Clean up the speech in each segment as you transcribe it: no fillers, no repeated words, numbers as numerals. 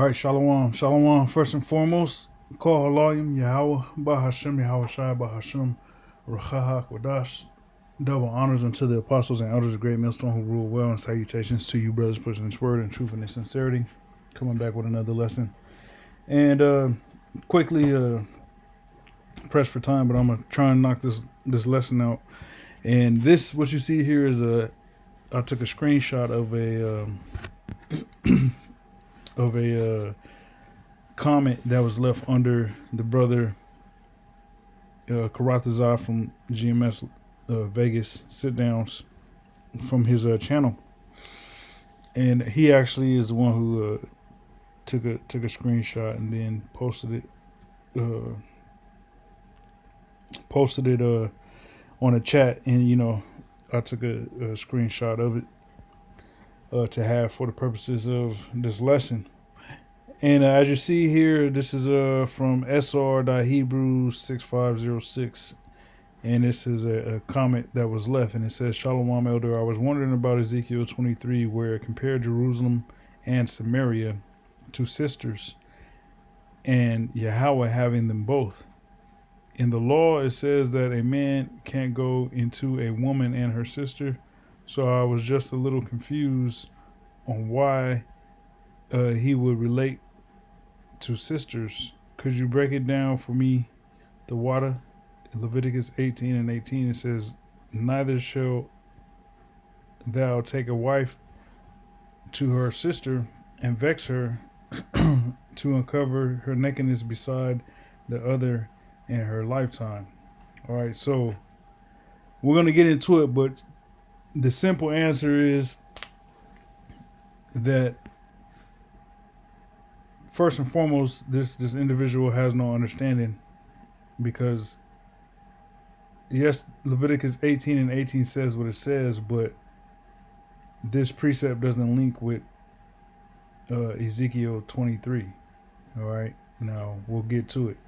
All right, shalom, shalom. First and foremost, call halayim Yahweh, Bahashem, Yahweh Shai, Bahashem, Rachaha, Kodash. Double honors unto the apostles and elders of Great Millstone who rule well, and salutations to you, brothers, pushing this word in truth and in sincerity. Coming back with another lesson. And quickly, press for time, but I'm going to try and knock this lesson out. And this, what you see here is I took a screenshot of a comment that was left under the brother Karatazar from GMS Vegas sit downs from his channel, and he actually is the one who took a screenshot and then posted it on a chat, and I took a screenshot of it to have for the purposes of this lesson. And as you see here, this is from SR.Hebrews 6506. And this is a comment that was left. And it says, Shalom, Elder. I was wondering about Ezekiel 23, where it compared Jerusalem and Samaria to sisters, and Yahweh having them both. In the law, it says that a man can't go into a woman and her sister. So I was just a little confused on why he would relate to sisters. Could you break it down for me? The water, Leviticus 18:18, it says, neither shall thou take a wife to her sister and vex her to uncover her nakedness beside the other in her lifetime. All right, so we're going to get into it, but the simple answer is that first and foremost, this individual has no understanding, because yes, Leviticus 18:18 says what it says, but this precept doesn't link with Ezekiel 23. All right, now we'll get to it.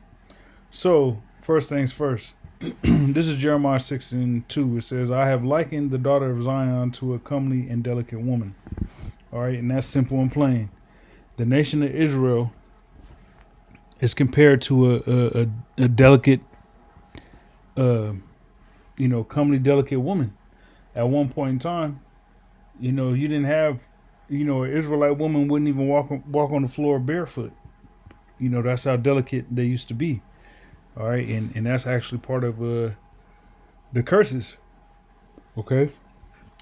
So first things first, this is Jeremiah 6:2. It says, I have likened the daughter of Zion to a comely and delicate woman. All right, and that's simple and plain. The nation of Israel is compared to a delicate, comely, delicate woman. At one point in time, you didn't have, an Israelite woman wouldn't even walk on the floor barefoot. That's how delicate they used to be. All right, and that's actually part of the curses. Okay,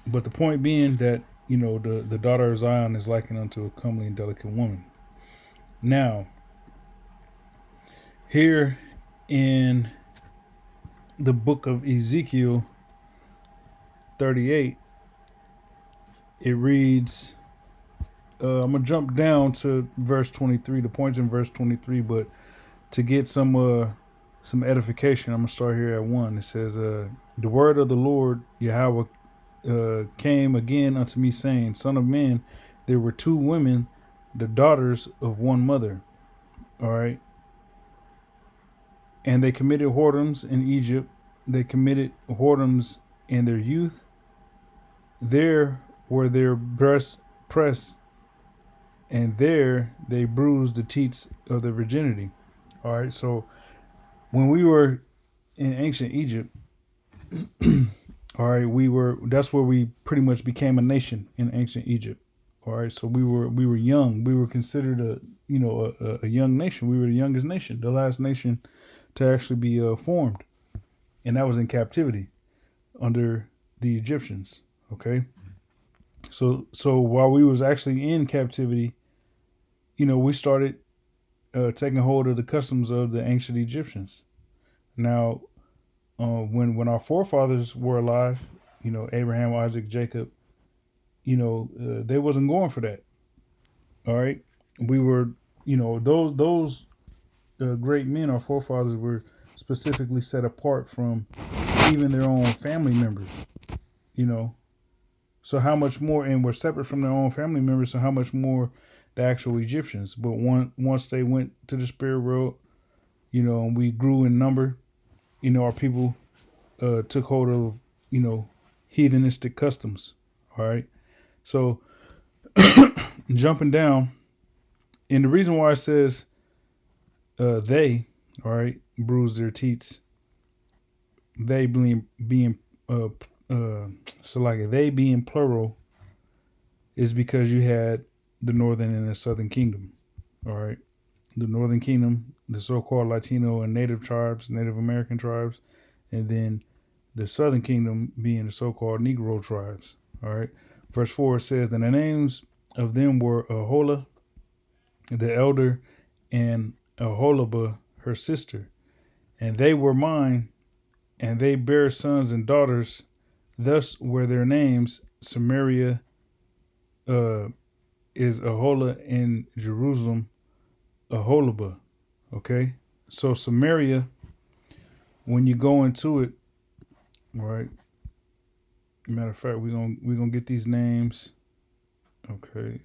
but the point being that the daughter of Zion is likened unto a comely and delicate woman. Now, here in the book of Ezekiel 38, it reads, I'm going to jump down to verse 23, the points in verse 23, but to get some edification, I'm going to start here at 1. It says, the word of the Lord, Yahweh, came again unto me, saying, Son of man, there were two women, the daughters of one mother. All right. And they committed whoredoms in Egypt. They committed whoredoms in their youth. There were their breasts pressed, and there they bruised the teats of their virginity. All right. So when we were in ancient Egypt, all right, that's where we pretty much became a nation in ancient Egypt. All right, so we were young. We were considered a young nation. We were the youngest nation, the last nation to actually be formed, and that was in captivity under the Egyptians. Okay, so while we was actually in captivity, we started taking hold of the customs of the ancient Egyptians. Now, when our forefathers were alive, Abraham, Isaac, Jacob, they wasn't going for that. All right, we were, those great men, our forefathers, were specifically set apart from even their own family members. So how much more, and were separate from their own family members. So how much more the actual Egyptians? But once they went to the spirit world, and we grew in number, our people took hold of, heathenistic customs. All right. So jumping down And the reason why it says they, all right, bruise their teats, they being so like they being plural, is because you had the northern and the southern kingdom. All right. The northern kingdom, the so-called Latino and Native tribes, Native American tribes, and then the southern kingdom being the so-called Negro tribes. All right. Verse 4 says, and the names of them were Aholah, the elder, and Aholibah, her sister. And they were mine, and they bare sons and daughters. Thus were their names. Samaria is Aholah, in Jerusalem Aholibah. Okay, so Samaria, when you go into it, all right. Matter of fact, we're gonna get these names. Okay.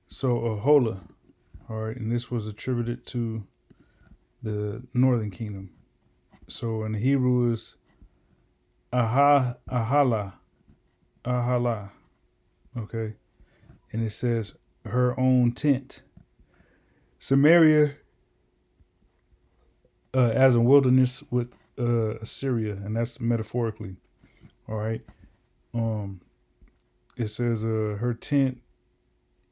So Aholah, all right, and this was attributed to the northern kingdom. So in the Hebrew is Aholah, okay, and it says her own tent. Samaria, as a wilderness with Assyria, and that's metaphorically. All right. It says her tent,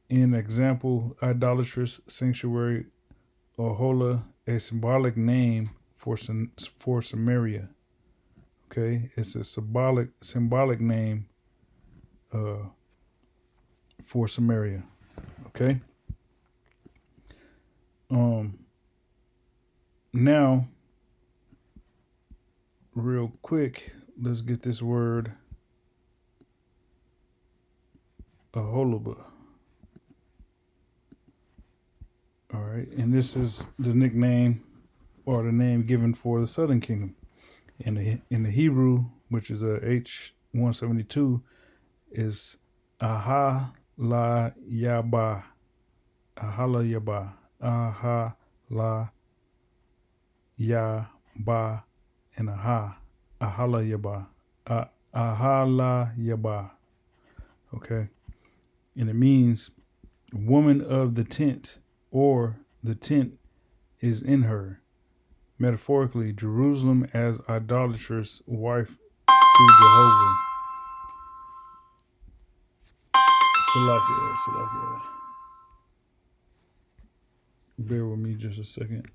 in example, idolatrous sanctuary, Aholah, a symbolic name for Samaria. Okay, it's a symbolic name for Samaria. Okay. Now, real quick, let's get this word Aholibah. All right, and this is the nickname or the name given for the southern kingdom. In the Hebrew, which is H172, is Aholah Yabah. Aholah Yabah, and Aholah Yabah. Okay, and it means woman of the tent, or the tent is in her. Metaphorically, Jerusalem as idolatrous wife to Jehovah. Salakia. Bear with me just a second.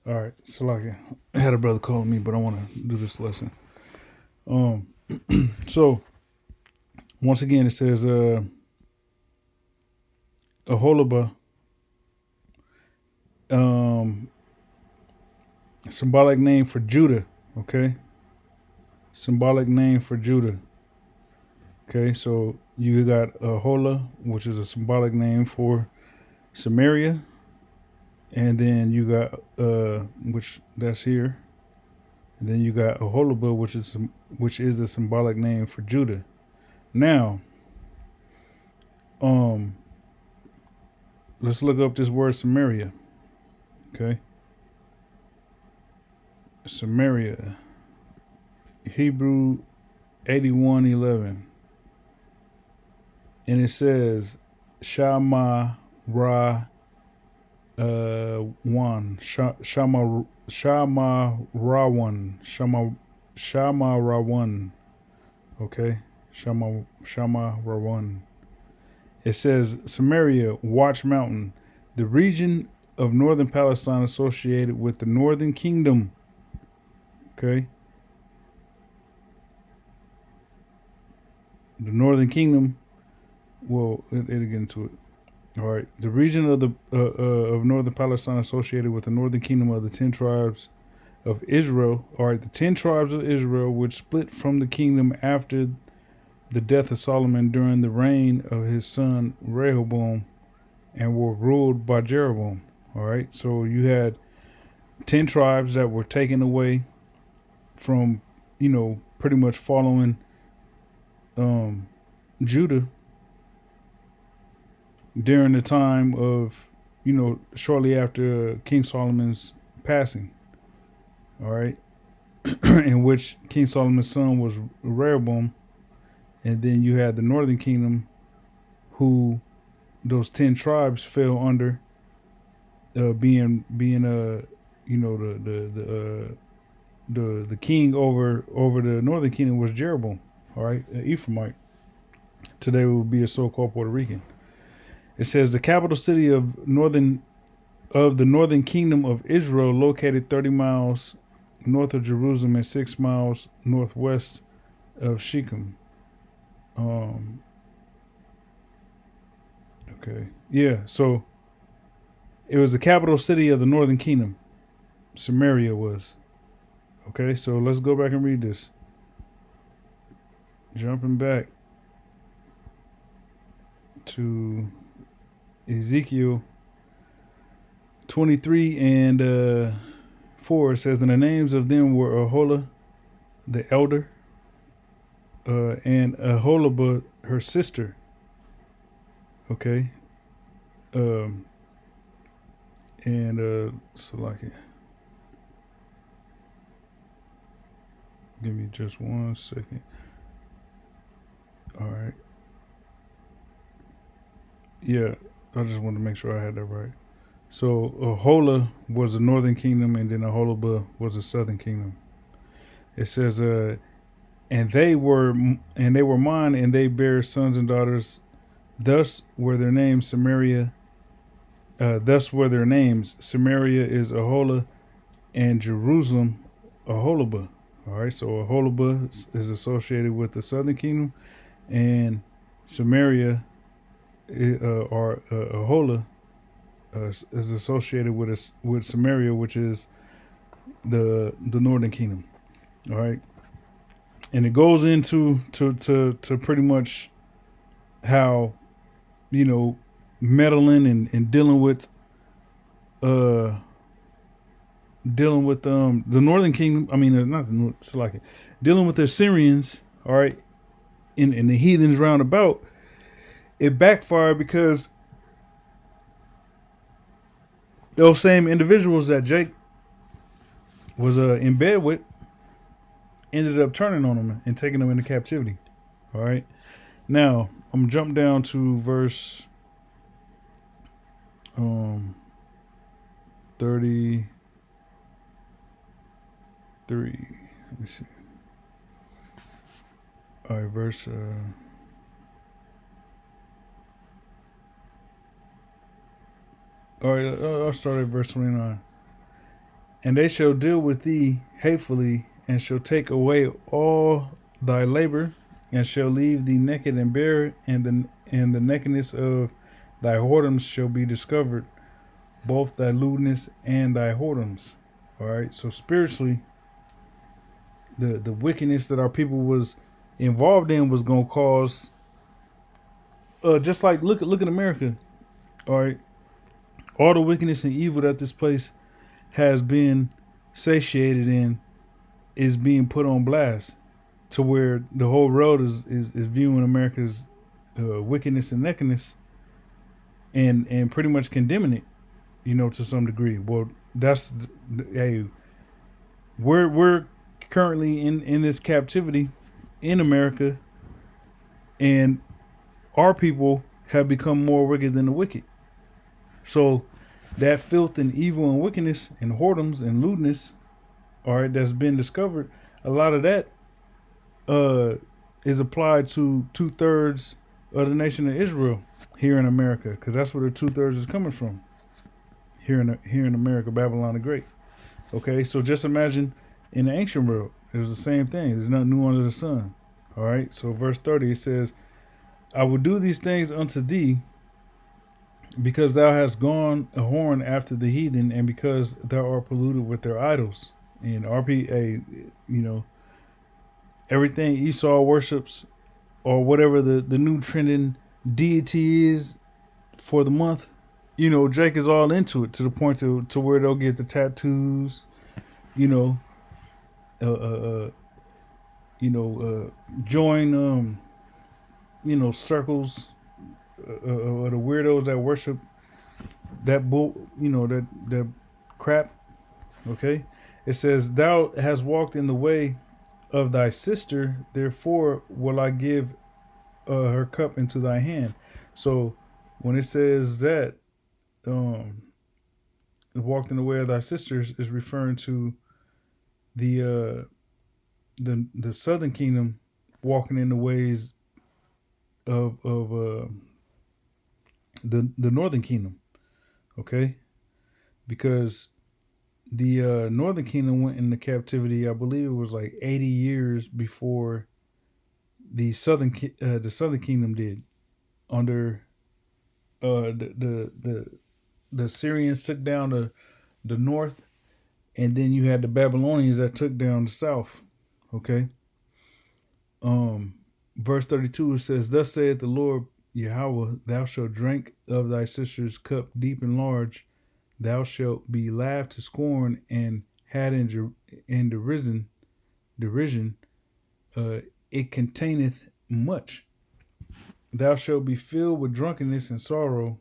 All right, Salakia. I had a brother calling me, but I want to do this lesson. So once again, it says Aholibah, symbolic name for Judah. Okay, symbolic name for Judah. Okay, so you got Aholah, which is a symbolic name for Samaria, and then you got which that's here. And then you got Aholibah, which is a symbolic name for Judah. Now, let's look up this word Samaria. Okay, Samaria, Hebrew 81:11, and it says Shama Ra one Shama Rawan. Okay, Shama Rawan. It says Samaria, Watch Mountain, the region of northern Palestine associated with the northern kingdom. Okay, the northern kingdom. Well, it'll get into it. All right, the region of the of northern Palestine associated with the northern kingdom of the 10 tribes of Israel. All right, the 10 tribes of Israel, which split from the kingdom after the death of Solomon during the reign of his son Rehoboam, and were ruled by Jeroboam. All right. So you had 10 tribes that were taken away from, pretty much following Judah during the time of, shortly after King Solomon's passing. All right. In which King Solomon's son was Rehoboam. And then you had the northern kingdom, who those 10 tribes fell under, being the king over the northern kingdom was Jeroboam. All right, Ephraimite. Today would be a so-called Puerto Rican. It says the capital city of the northern kingdom of Israel, located 30 miles north of Jerusalem and 6 miles northwest of Shechem. Okay. Yeah. So it was the capital city of the northern kingdom. Samaria was. Okay. So let's go back and read this. Jumping back to Ezekiel 23 and 4. It says, and the names of them were Aholah, the elder, and Aholibah, her sister. Okay. And Salakia. Give me just 1 second. All right. Yeah, I just wanted to make sure I had that right. So Aholah was the northern kingdom, and then Aholibah was the southern kingdom. It says, and they were mine, and they bare sons and daughters. Thus were their names Samaria. Samaria is Aholah, and Jerusalem Aholibah. All right, so Aholibah is associated with the southern kingdom, and Samaria or Aholah is associated with Samaria, which is the northern kingdom. All right, and it goes into to pretty much how, meddling and dealing with the northern kingdom. I mean, not the north, it's like it, dealing with the Assyrians. All right, in the heathens round about. It backfired because those same individuals that Jake was in bed with ended up turning on them and taking them into captivity. All right. Now I'm gonna jump down to verse 33. Let me see. All right, verse. All right, I'll start at verse 29. And they shall deal with thee hatefully, and shall take away all thy labor, and shall leave thee naked and bare, and the nakedness of thy whoredoms shall be discovered, both thy lewdness and thy whoredoms. All right, so spiritually, the wickedness that our people was involved in was gonna cause, just like look at America. All right. All the wickedness and evil that this place has been satiated in is being put on blast, to where the whole world is viewing America's wickedness and nakedness and pretty much condemning it, to some degree. Well, that's, hey, we're currently in this captivity in America, and our people have become more wicked than the wicked. So that filth and evil and wickedness and whoredoms and lewdness, all right, that's been discovered, a lot of that is applied to 2/3 of the nation of Israel here in America, because that's where the 2/3 is coming from. Here in America, Babylon the Great. Okay, so just imagine in the ancient world, it was the same thing. There's nothing new under the sun. All right, so verse 30, it says, I will do these things unto thee, because thou hast gone a whoring after the heathen, and because thou art polluted with their idols. And RPA, everything Esau worships, or whatever the new trending deity is for the month, Jake is all into it to the point to where they'll get the tattoos. You know, uh, uh, uh join circles of the weirdos that worship that bull. That crap. Okay, it says, "Thou hast walked in the way of thy sister, therefore will I give her cup into thy hand." So when it says that, um, walked in the way of thy sisters is referring to the the southern kingdom walking in the ways of the northern kingdom. Okay, because the northern kingdom went into captivity. I believe it was like 80 years before the southern kingdom did, under the Assyrians took down the north, and then you had the Babylonians that took down the south. Okay. Um, Verse 32, it says, "Thus saith the Lord Yahweh, thou shalt drink of thy sister's cup deep and large. Thou shalt be laughed to scorn and had in derision. Uh, it containeth much. Thou shalt be filled with drunkenness and sorrow,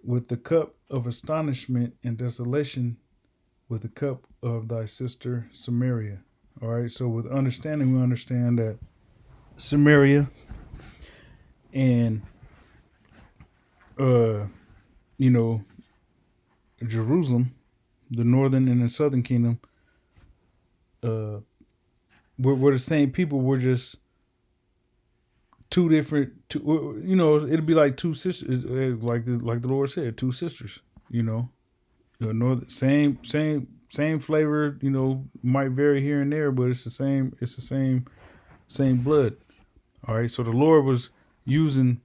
with the cup of astonishment and desolation, with the cup of thy sister Samaria." All right. So with understanding, we understand that Samaria and uh you know Jerusalem, the northern and the southern kingdom, uh we're the same people. We're just two different. It'd be like two sisters, like the Lord said, two sisters. Northern, same flavor. Might vary here and there, but it's the same. It's the same blood. All right. So the Lord was using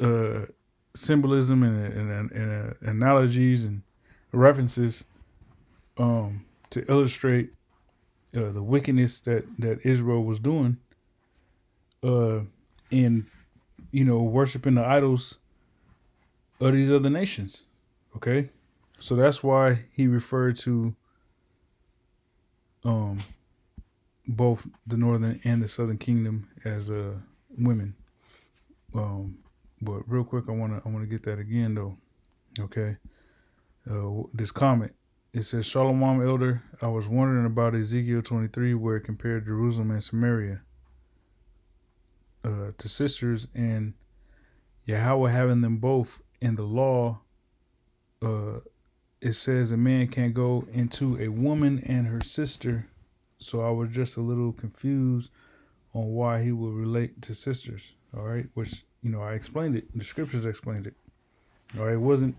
uh symbolism and analogies and references to illustrate the wickedness that Israel was doing uh, in worshiping the idols of these other nations. Okay, so that's why he referred to um, both the northern and the southern kingdom as women. But real quick, I wanna get that again though. Okay, this comment. It says, "Shalom, elder. I was wondering about Ezekiel 23, where it compared Jerusalem and Samaria to sisters, and Yahweh having them both in the law. It says a man can't go into a woman and her sister. So I was just a little confused on why he would relate to sisters. All right, which I explained it. The scriptures explained it. All right, it wasn't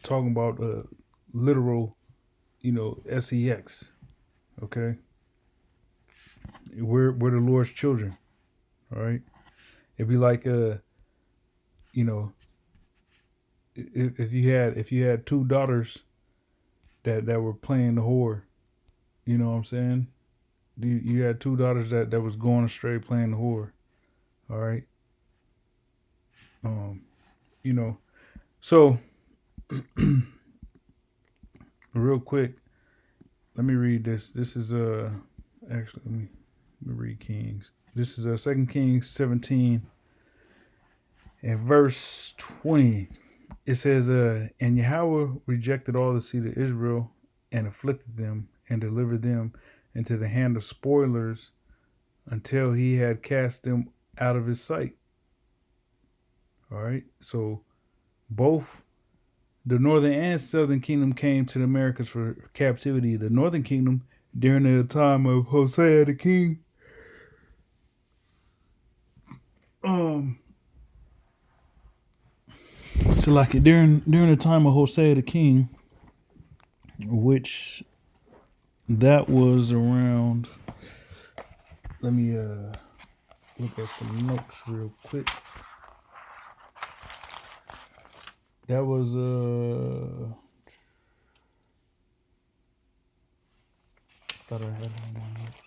talking about literal sex. Okay, we're the Lord's children. All right, it'd be like if you had two daughters that were playing the whore, you know what I'm saying? You had two daughters that was going astray playing the whore. All right. Um, so real quick, let me read this. This is actually let me read Kings. This is 2 Kings 17 and verse 20. It says, "And Yahweh rejected all the seed of Israel and afflicted them and delivered them into the hand of spoilers until he had cast them out of his sight." All right. So both the northern and southern kingdom came to the Americas for captivity. The northern kingdom during the time of Hosea the king. So like during the time of Hosea the king, which that was around. Let me look at some notes real quick. That was thought I had it on my notes.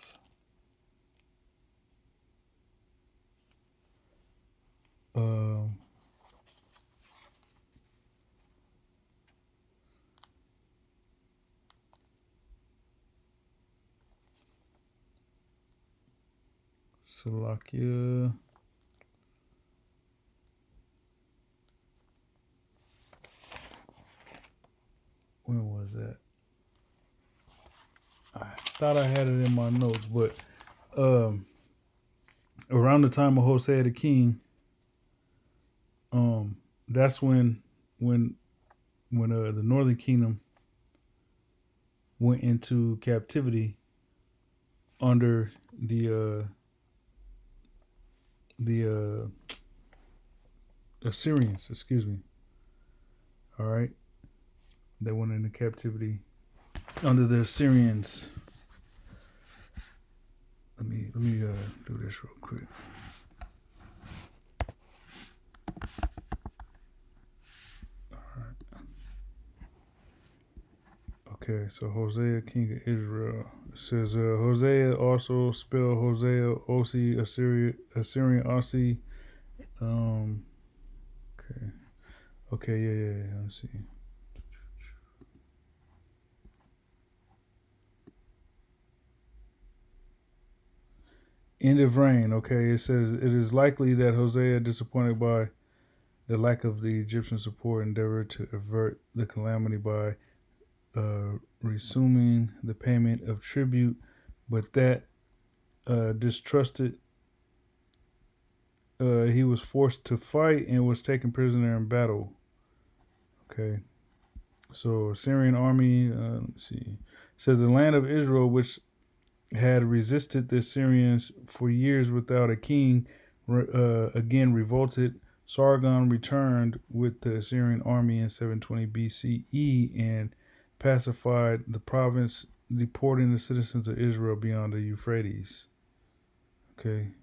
Salakia. When was that? I thought I had it in my notes, but around the time of Hosea the king, that's when the northern kingdom went into captivity under the Assyrians. Excuse me. All right, they went into captivity under the Assyrians. Let me do this real quick. Okay, so Hosea, king of Israel. It says Hosea, also spell Hosea, Osi, Assyrian Osi. Okay. Okay, yeah. Let's see. End of reign. Okay, it says it is likely that Hosea, disappointed by the lack of the Egyptian support, endeavored to avert the calamity by resuming the payment of tribute, but that distrusted, he was forced to fight and was taken prisoner in battle. Okay, so Assyrian army. Let's see. It says the land of Israel, which had resisted the Assyrians for years without a king, again revolted. Sargon returned with the Assyrian army in 720 BCE and pacified the province, deporting the citizens of Israel beyond the Euphrates. Okay,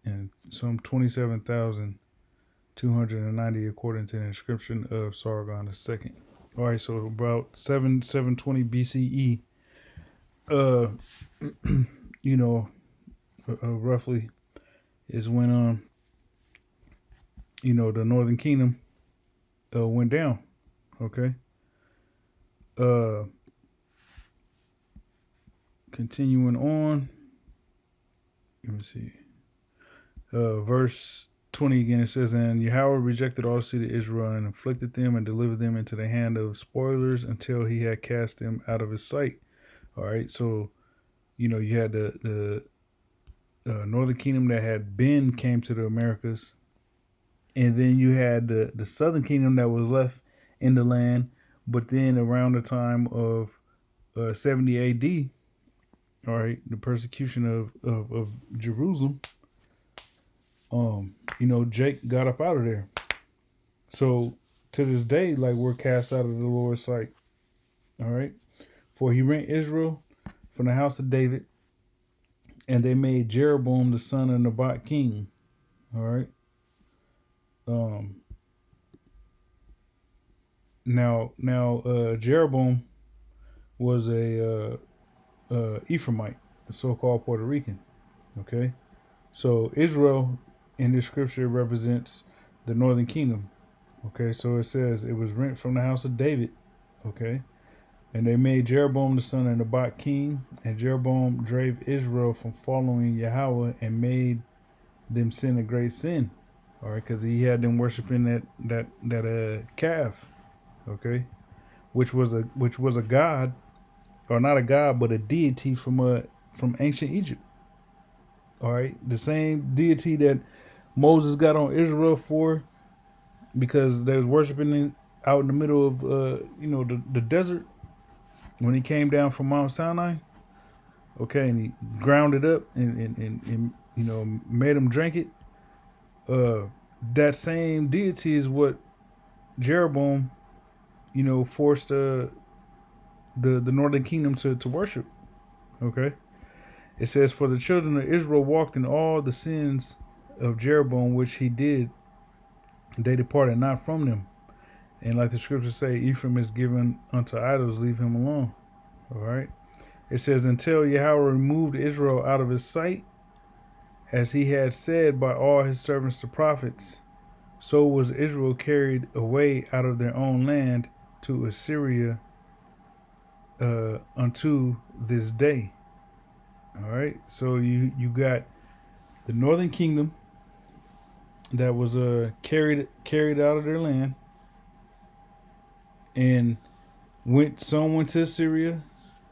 and some 27,290 according to the inscription of Sargon II. All right, so about 720 BCE, you know, roughly is when the Northern Kingdom went down. Okay. Continuing on. Let me see. Verse 20 again, it says, and Yahweh rejected all the seed of Israel and afflicted them and delivered them into the hand of spoilers until he had cast them out of his sight. All right, so you had the Northern Kingdom that had came to the Americas, and then you had the Southern Kingdom that was left in the land. But then around the time of 70 A.D., all right, the persecution of Jerusalem, Jake got up out of there. So to this day, like, we're cast out of the Lord's sight. All right, for he rent Israel from the house of David, and they made Jeroboam the son of Nebat king. All right. Now, Jeroboam was a Ephraimite, a so-called Puerto Rican. Okay, so Israel in this scripture represents the Northern Kingdom. Okay, so it says it was rent from the house of David. Okay, and they made Jeroboam the son of Nebat king, and Jeroboam drave Israel from following Yahweh and made them sin a great sin. All right, because he had them worshiping that calf. Okay, which was a god, or not a god, but a deity from ancient Egypt. All right, the same deity that Moses got on Israel for, because they was worshiping it out in the middle of the desert when he came down from Mount Sinai. Okay, and he ground it up and made them drink it. That same deity is what Jeroboam forced the Northern Kingdom to worship. Okay, it says, for the children of Israel walked in all the sins of Jeroboam which he did, they departed not from them. And like the scriptures say, Ephraim is given unto idols, leave him alone. All right, it says, until Yahweh removed Israel out of his sight, as he had said by all his servants the prophets, so was Israel carried away out of their own land to Assyria unto this day. All right, so you got The northern kingdom that was carried out of their land and some went to Assyria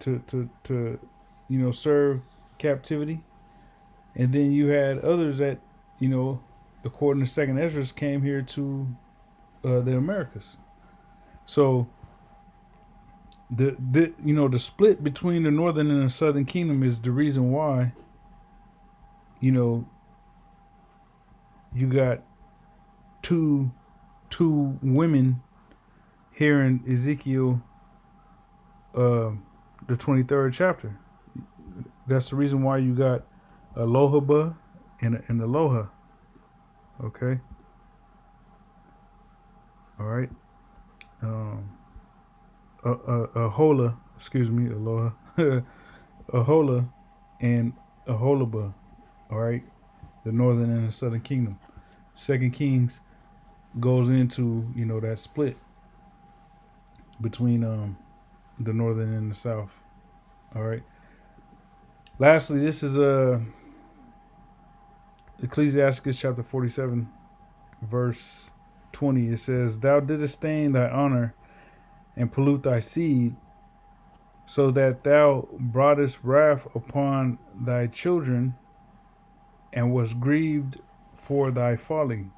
to serve captivity, and then you had others that according to Second Ezra came here to the Americas. So the split between the northern and the southern kingdom is the reason why you got two women here in Ezekiel, the 23rd chapter. That's the reason why you got Aholibah and Aloha. Okay. All right. Aholah, excuse me, Aloha, Aholah, and Aholibah. All right, the northern and the southern kingdom. Second Kings goes into that split between the northern and the south. All right. Lastly, this is Ecclesiastes chapter 47, verse 20. It says, "Thou didst stain thy honor and pollute thy seed, so that thou broughtest wrath upon thy children, and was grieved for thy folly."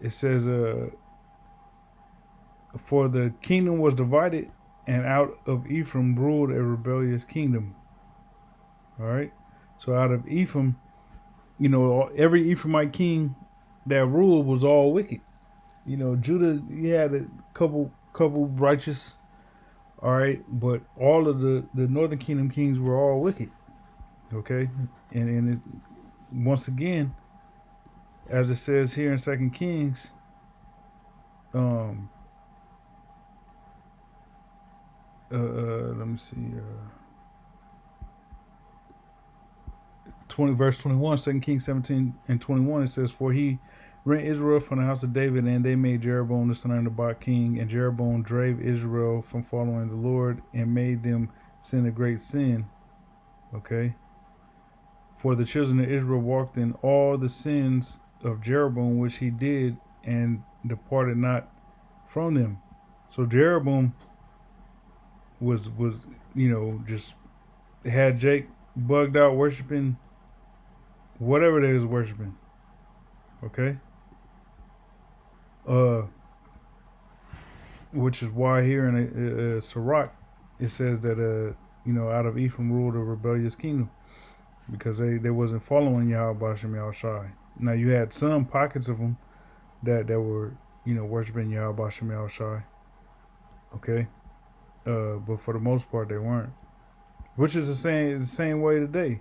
It says, "For the kingdom was divided, and out of Ephraim ruled a rebellious kingdom." All right. So out of Ephraim, every Ephraimite king that ruled was all wicked. Judah, he had a couple righteous, all right, but all of the northern kingdom kings were all wicked. Okay, and it, once again, as it says here in Second Kings, let me see, verse 21, 2 Kings 17 and 21, it says, "For he rent Israel from the house of David, and they made Jeroboam the son of Nebat king, and Jeroboam drave Israel from following the Lord, and made them sin a great sin." Okay. "For the children of Israel walked in all the sins of Jeroboam, which he did, and departed not from them." So Jeroboam was just had Jake bugged out worshiping whatever they was worshiping. Okay. Which is why here in Sirach it says that out of Ephraim ruled a rebellious kingdom, because they wasn't following Yahweh Bashem Yahushai. Now you had some pockets of them that were worshiping Yahweh Bashem Yahushai. Okay. But for the most part they weren't. Which is the same way today,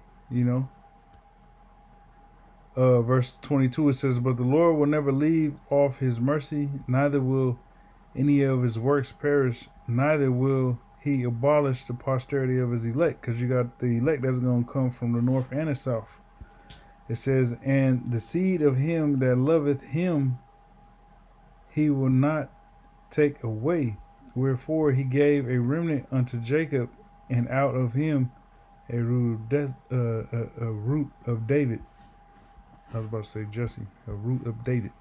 Verse 22, it says, "But the Lord will never leave off his mercy, neither will any of his works perish, neither will he abolish the posterity of his elect." Because you got the elect that's going to come from the north and the south. It says, "And the seed of him that loveth him he will not take away. Wherefore he gave a remnant unto Jacob, and out of him a root of David." I was about to say Jesse, a root of David.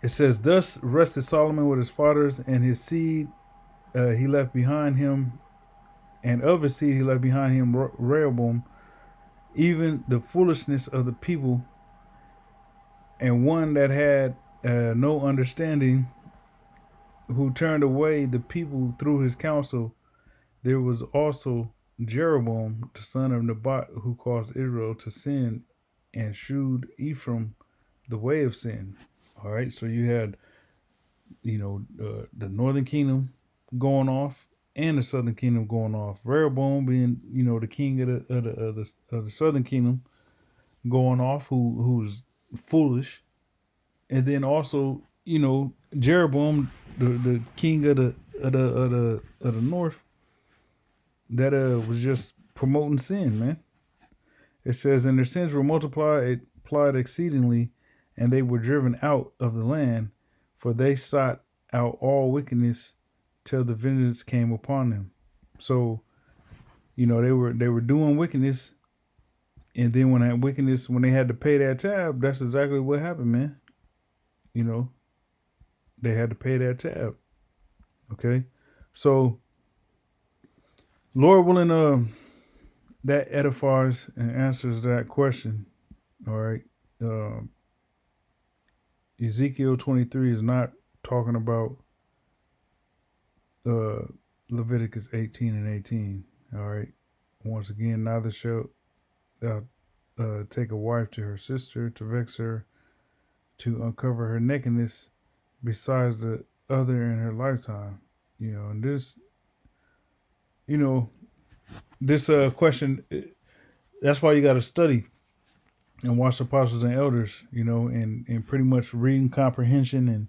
It says, "Thus rested Solomon with his fathers, and his seed he left behind him, and of his seed he left behind him Rehoboam, even the foolishness of the people, and one that had no understanding, who turned away the people through his counsel. There was also Jeroboam, the son of Nebat, who caused Israel to sin, and shewed Ephraim the way of sin." All right, so you had, the northern kingdom going off and the southern kingdom going off. Rehoboam being, the king of the southern kingdom going off, who's foolish, and then also, Jeroboam, the king of the north, that was just promoting sin, man. It says, "And their sins were multiplied exceedingly, and they were driven out of the land, for they sought out all wickedness till the vengeance came upon them." So, they were doing wickedness, And then when that wickedness, when they had to pay that tab, that's exactly what happened, man. You know, they had to pay that tab. Okay, so Lord willing, that edifies and answers that question. All right, um, Ezekiel 23 is not talking about uh, Leviticus 18 and 18. All right, once again, neither shall thou take a wife to her sister to vex her, to uncover her nakedness, besides the other in her lifetime. You know, and this, you know, this question. That's why you got to study and watch the apostles and elders. You know, and pretty much reading comprehension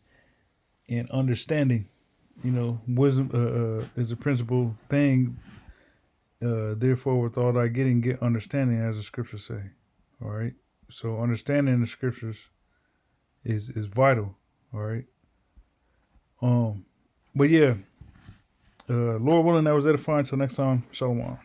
and understanding. You know, wisdom is a principal thing. Therefore, with all thy getting, get understanding, as the scriptures say. All right. So understanding the scriptures is vital. All right. But yeah, Lord willing, that was edifying. Until next time, shalom.